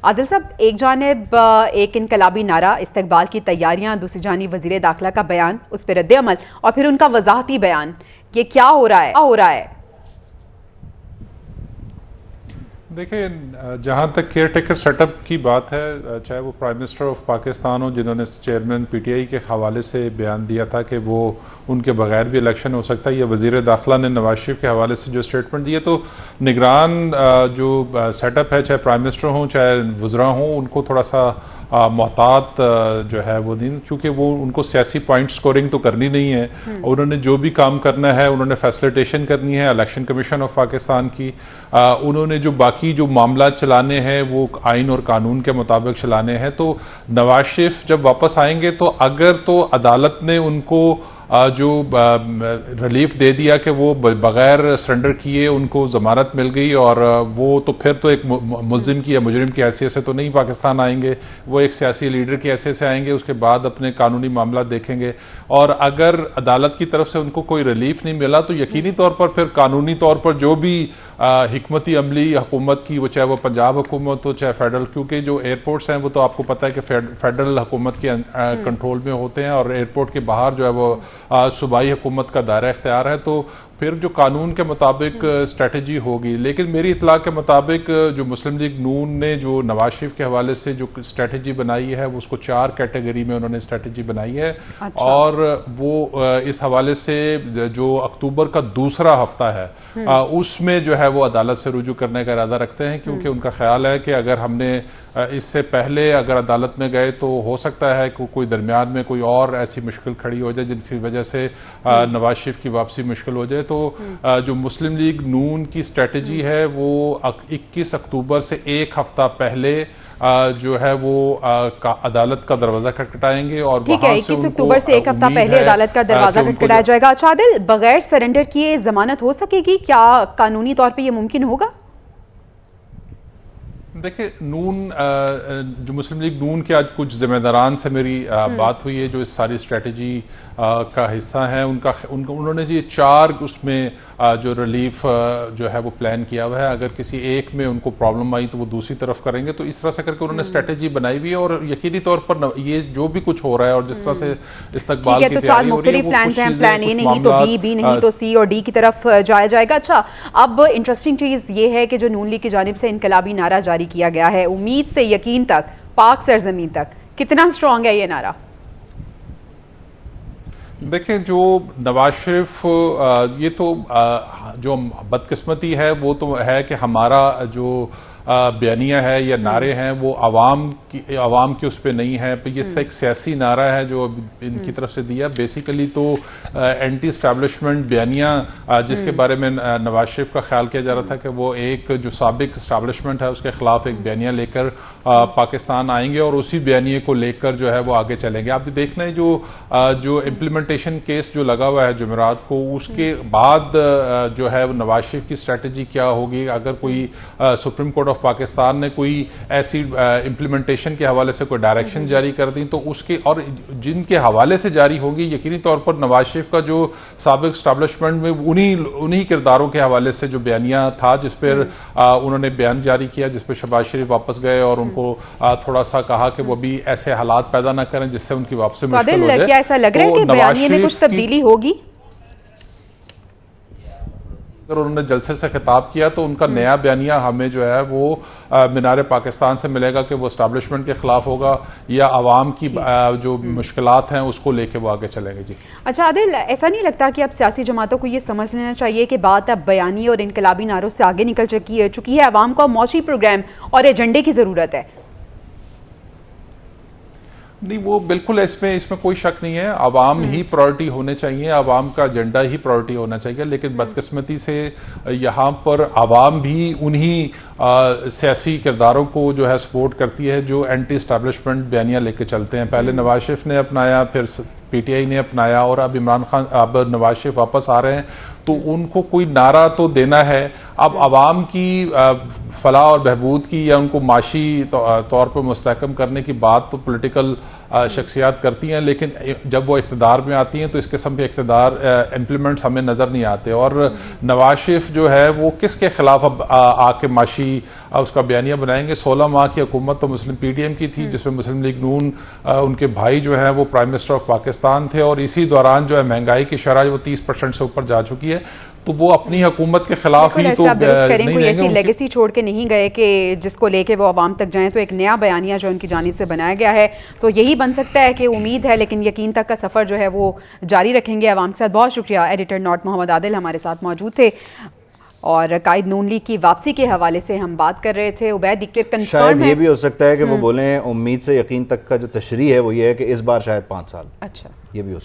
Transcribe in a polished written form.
आदिल साहब, एक जानिब एक इनकलाबी नारा इस्तकबाल की तैयारियां, दूसरी जानिब वज़ीर दाखिला का बयान, उस पर रद्द अमल और फिर उनका वजाहती बयान, ये क्या हो रहा है? देखिए, जहाँ तक केयर टेकर सेटअप की बात है, चाहे वो प्राइम मिनिस्टर ऑफ पाकिस्तान हो जिन्होंने चेयरमैन पीटीआई के हवाले से बयान दिया था कि वो उनके बगैर भी इलेक्शन हो सकता है, या वज़ीर दाखिला ने नवाज शरीफ के हवाले से जो स्टेटमेंट दिए, तो निगरान जो सेटअप है, चाहे प्राइम मिनिस्टर हों चाहे वज़रा हों, उनको थोड़ा सा मोहतात जो है वो दिन, क्योंकि वो उनको सियासी पॉइंट स्कोरिंग तो करनी नहीं है। उन्होंने जो भी काम करना है, उन्होंने फैसिलिटेशन करनी है इलेक्शन कमीशन ऑफ पाकिस्तान की। उन्होंने जो बाकी जो मामला चलाने हैं वो आइन और कानून के मुताबिक चलाने हैं। तो नवाज शरीफ जब वापस आएंगे तो अगर तो अदालत ने उनको जो रिलीफ दे दिया कि वो बगैर सरेंडर किए उनको ज़मानत मिल गई, और वो तो फिर तो एक मुल्जिम की या मुजरिम की हैसियत से तो नहीं पाकिस्तान आएंगे, वो एक सियासी लीडर की हैसियत से आएंगे, उसके बाद अपने कानूनी मामला देखेंगे। और अगर अदालत की तरफ से उनको कोई रिलीफ नहीं मिला तो यकीनी तौर पर फिर कानूनी तौर पर जो भी हिकमती अमली हुकूमत की, वो चाहे वो पंजाब हुकूमत हो चाहे फेडरल, क्योंकि जो एयरपोर्ट्स हैं वो तो आपको पता है कि फेडरल हुकूमत के कंट्रोल में होते हैं, और एयरपोर्ट के बाहर जो है वो सूबाई हुकूमत का दायरा इख्तियार है। तो फिर जो कानून के मुताबिक स्ट्रेटजी होगी। लेकिन मेरी इतला के मुताबिक जो मुस्लिम लीग नून ने जो नवाज शरीफ के हवाले से जो स्ट्रेटजी बनाई है, वो उसको 4 कैटेगरी में उन्होंने स्ट्रेटजी बनाई है। अच्छा। और वो इस हवाले से जो अक्टूबर का दूसरा हफ्ता है उसमें जो है वो अदालत से रुजू करने का इरादा रखते हैं, क्योंकि उनका ख्याल है कि अगर हमने इससे पहले अगर अदालत में गए तो हो सकता है कि कोई दरमियान में कोई और ऐसी मुश्किल खड़ी हो जाए जिनकी वजह से नवाज शरीफ की वापसी मुश्किल हो जाए। तो जो मुस्लिम लीग नून की स्ट्रेटजी है वो 21 अक्टूबर से एक हफ्ता पहले जो है वो अदालत का दरवाजा खटखटाएंगे, और वहां से 21 अक्टूबर से एक हफ्ता पहले अदालत का दरवाजा खटखटाया जाएगा। अच्छा आदिल, बगैर सरेंडर किए जमानत हो सकेगी क्या? कानूनी तौर पे ये मुमकिन होगा? देखिए, नून जो मुस्लिम लीग नून के आज कुछ जिम्मेदारान से मेरी बात हुई है जो इस सारी स्ट्रेटजी का हिस्सा है। उन्होंने ये 4 उसमें जो रिलीफ जो है वो प्लान किया हुआ है। अगर किसी एक में उनको प्रॉब्लम आई तो वो दूसरी तरफ करेंगे। तो इस तरह से करके उन्होंने स्ट्रेटजी बनाई हुई है, और यकीनी तौर पर ये जो भी कुछ हो रहा है और जिस तरह से इस्तकबाल की तैयारी हो रही है, प्लान ए नहीं तो बी नहीं तो सी और डी की तरफ जाया जाएगा। अच्छा, अब इंटरेस्टिंग चीज ये है कि जो नून लीग की जानिब से इनकलाबी नारा जारी किया गया है, उम्मीद से यकीन तक, पाक सरजमीन तक, कितना स्ट्रॉन्ग है ये नारा? देखें, जो नवाज शरीफ ये तो जो बदकिस्मती है वो तो है कि हमारा जो बयानिया है या नारे हैं वो आवाम की उस पर नहीं है। ये एक सियासी नारा है जो इनकी तरफ से दिया। बेसिकली तो एंटी स्टैब्लिशमेंट बयानिया जिसके बारे में नवाज शरीफ का ख्याल किया जा रहा था कि वो एक जो साबिक स्टैब्लिशमेंट है उसके खिलाफ एक बयानिया लेकर पाकिस्तान आएंगे, और उसी बयानिए को लेकर जो है वो आगे चलेंगे। आप देखना है जो इम्प्लीमेंटेशन केस जो लगा हुआ है जुमेरात को, उसके बाद जो है नवाज शरीफ की स्ट्रेटजी क्या होगी। अगर कोई सुप्रीम कोर्ट ऑफ पाकिस्तान ने कोई ऐसी इम्प्लीमेंटेशन के हवाले से कोई डायरेक्शन जारी कर दी तो उसके, और जिनके हवाले से जारी होगी, यकीनी तौर पर नवाज शरीफ का जो साबिक स्टैब्लिशमेंट में उन्हीं किरदारों के हवाले से जो बयानिया था जिस पर उन्होंने बयान जारी किया, जिस पर शहबाज शरीफ वापस गए और उनको थोड़ा सा कहा कि वो भी ऐसे हालात पैदा ना करें जिससे उनकी वापसी मुश्किल हो जाए। क्या ऐसा लग रहा है कि बयानिए में कुछ तब्दीली होगी? अगर उन्होंने जलसे से खिताब किया तो उनका नया बयानिया हमें जो है वो मीनार पाकिस्तान से मिलेगा कि वो एस्टैब्लिशमेंट के खिलाफ होगा या आवाम की जो मुश्किलात हैं उसको लेके वो आगे चलेंगे। जी अच्छा आदिल, ऐसा नहीं लगता कि अब सियासी जमातों को ये समझ लेना चाहिए कि बात अब बयानी और इनकलाबी नारों से आगे निकल चुकी है? आवाम को मौशी प्रोग्राम और एजेंडे की ज़रूरत है। नहीं, वो बिल्कुल इसमें कोई शक नहीं है। आवाम ही प्रायोरिटी होने चाहिए, आवाम का एजेंडा ही प्रायोरिटी होना चाहिए। लेकिन बदकिस्मती से यहाँ पर आवाम भी उन्हीं सियासी किरदारों को जो है सपोर्ट करती है जो एंटी एस्टैब्लिशमेंट बयानियाँ लेके चलते हैं। पहले नवाज शरीफ ने अपनाया, फिर पीटीआई ने अपनाया, और अब इमरान खान, अब नवाज शरीफ वापस आ रहे हैं तो उनको कोई नारा तो देना है। अब आवाम की फलाह और बहबूद की या उनको माशी तौर पर मुस्तहकम करने की बात तो पॉलिटिकल शख्सियात करती हैं, लेकिन जब वो इख्तिदार में आती हैं तो इस किस्म के इख्तिदार इम्प्लीमेंट्स हमें नज़र नहीं आते। और नवाज शरीफ जो है वो किसके खिलाफ अब आके माशी उसका बयानिया बनाएंगे। 16 माह की हुकूमत तो मुस्लिम PDM की थी, जिसमें मुस्लिम लीग नून उनके भाई जो है वो प्राइम मिनिस्टर ऑफ पाकिस्तान थे, और इसी दौरान जो है महंगाई की शरह वो 30% से ऊपर जा चुकी है। तो वो अपनी हुकूमत के खिलाफ ही तो करें, कोई ऐसी लेगेसी छोड़ के नहीं गए कि जिसको लेके वो आवाम तक जाएं। तो एक नया बयानिया जो उनकी जानिब से बनाया गया है तो यही बन सकता है कि उम्मीद है, लेकिन यकीन तक का सफ़र जो है वो जारी रखेंगे आवाम के साथ। बहुत शुक्रिया। एडिटर नॉट मोहम्मद आदिल हमारे साथ मौजूद थे और कायद नून लीग की वापसी के हवाले से हम बात कर रहे थे। उबैद कंफर्म शायद ये भी हो सकता है कि वो बोलें उम्मीद से यकीन तक का जो तशरीह है वो ये है कि इस बार शायद 5 साल। अच्छा, ये भी हो सकता है।